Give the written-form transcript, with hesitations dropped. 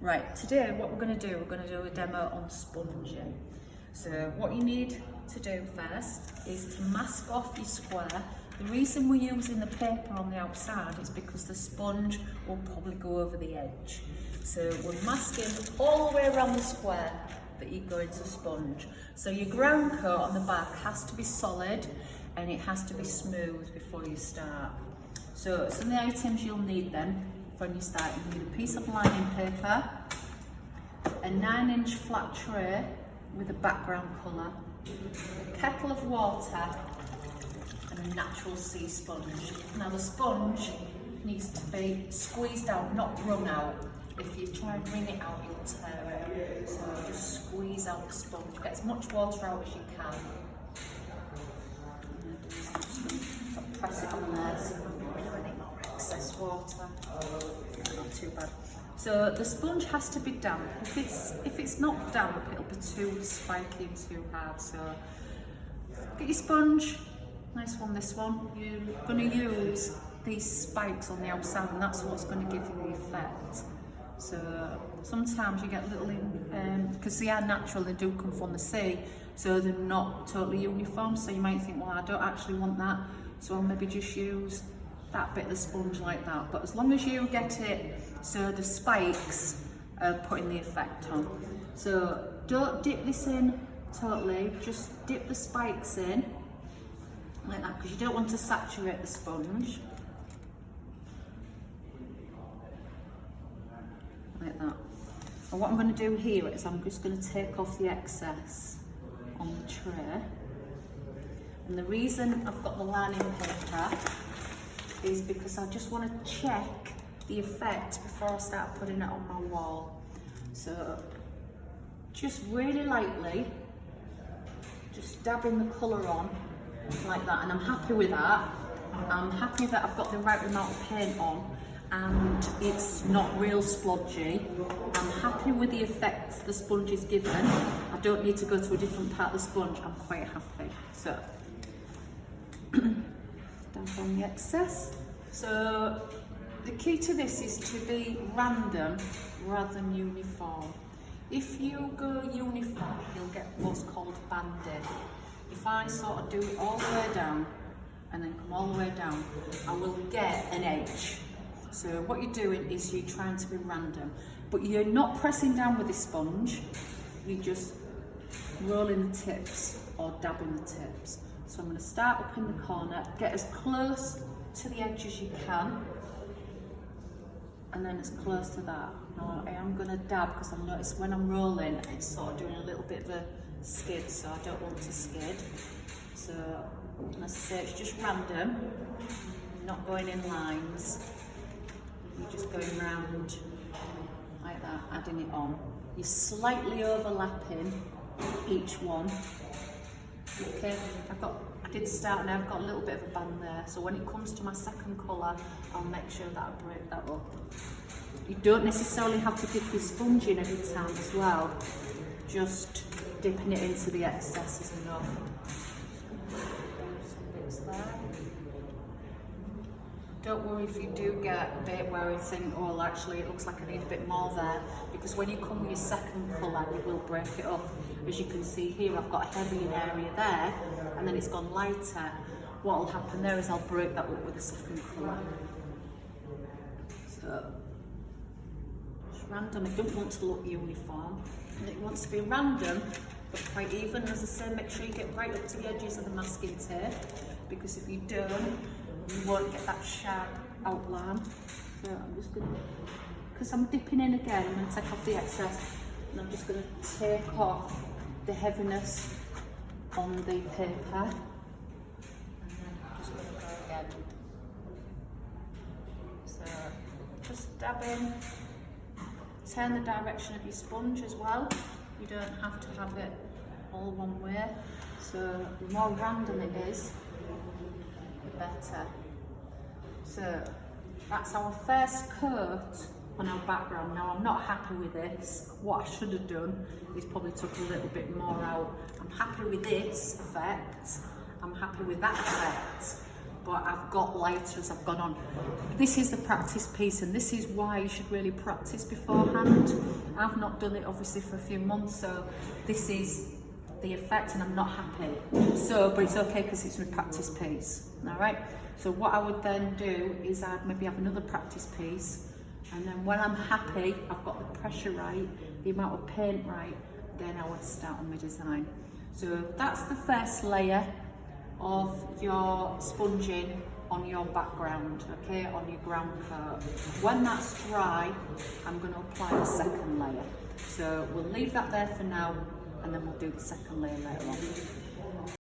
Right, today what we're going to do a demo on sponging. So what you need to do first is to mask off your square. The reason we're using the paper on the outside is because the sponge will probably go over the edge. So we're masking all the way around the square that you're going to sponge. So your ground coat on the back has to be solid and it has to be smooth before you start. So some of the items you'll need then when you start, you need a piece of lining paper, a 9-inch flat tray with a background colour, a kettle of water and a natural sea sponge. Now the sponge needs to be squeezed out, not wrung out. If you try and wring it out, you'll tear it. So just squeeze out the sponge, get as much water out as you can. Press it on there so you don't get any more excess water. Not too bad. So the sponge has to be damp. If it's not damp, it'll be too spiky and too hard. So get your sponge, nice one, this one. You're going to use these spikes on the outside, and that's what's going to give you the effect. So sometimes you get little, because they are natural, they do come from the sea, so they're not totally uniform. So you might think, well, I don't actually want that, so I'll maybe just use that bit of the sponge like that. But as long as you get it so the spikes are putting the effect on. So don't dip this in totally, just dip the spikes in like that, because you don't want to saturate the sponge. Like that. And what I'm going to do here is I'm just going to take off the excess on the tray. And the reason I've got the lining paper is because I just want to check the effect before I start putting it on my wall. So just really lightly, just dabbing the colour on like that, and I'm happy with that. I'm happy that I've got the right amount of paint on and it's not real splodgy. I'm happy with the effect the sponge is given. I don't need to go to a different part of the sponge. I'm quite happy. So dab on the excess. So the key to this is to be random rather than uniform. If you go uniform, you'll get what's called banding. If I sort of do it all the way down and then come all the way down, I will get an edge. So what you're doing is you're trying to be random, but you're not pressing down with the sponge, you're just rolling the tips or dabbing the tips. So I'm going to start up in the corner, get as close to the edge as you can, and then as close to that. Now I am going to dab because I've noticed when I'm rolling it's sort of doing a little bit of a skid, so I don't want to skid. So as I say, it's just random, not going in lines. You're just going round like that, adding it on. You're slightly overlapping each one. Okay, I did start and I've got a little bit of a band there, so when it comes to my second colour, I'll make sure that I break that up. You don't necessarily have to dip your sponge in every time as well, just dipping it into the excess is enough. Some bits there. Don't worry if you do get a bit where you think, oh, actually it looks like I need a bit more there, because when you come with your second colour, you will break it up. As you can see here, I've got a heavier area there, and then it's gone lighter. What will happen there is I'll break that up with the second colour. So, it's random. I don't want to look uniform, and it wants to be random, but quite even. As I say, make sure you get right up to the edges of the masking tape, because if you don't, you won't get that sharp outline. So I'm just going to, because I'm dipping in again, I'm going to take off the excess, and I'm just going to take off the heaviness on the paper, and then I'm just going to go again. So just dab in, turn the direction of your sponge as well. You don't have to have it all one way. So the more random it is, better. So that's our first coat on our background. Now I'm not happy with this. What I should have done is probably took a little bit more out. I'm happy with this effect. I'm happy with that effect. but I've got lighter as I've gone on. This is the practice piece, and this is why you should really practice beforehand. I've not done it obviously for a few months, so this is the effect and I'm not happy. So, but it's okay because it's my practice piece, all right? So what I would then do is I'd maybe have another practice piece, and then when I'm happy, I've got the pressure right, the amount of paint right, then I would start on my design. So that's the first layer of your sponging on your background, okay, on your ground coat. When that's dry, I'm going to apply the second layer. So we'll leave that there for now, and then we'll do the second layer later on.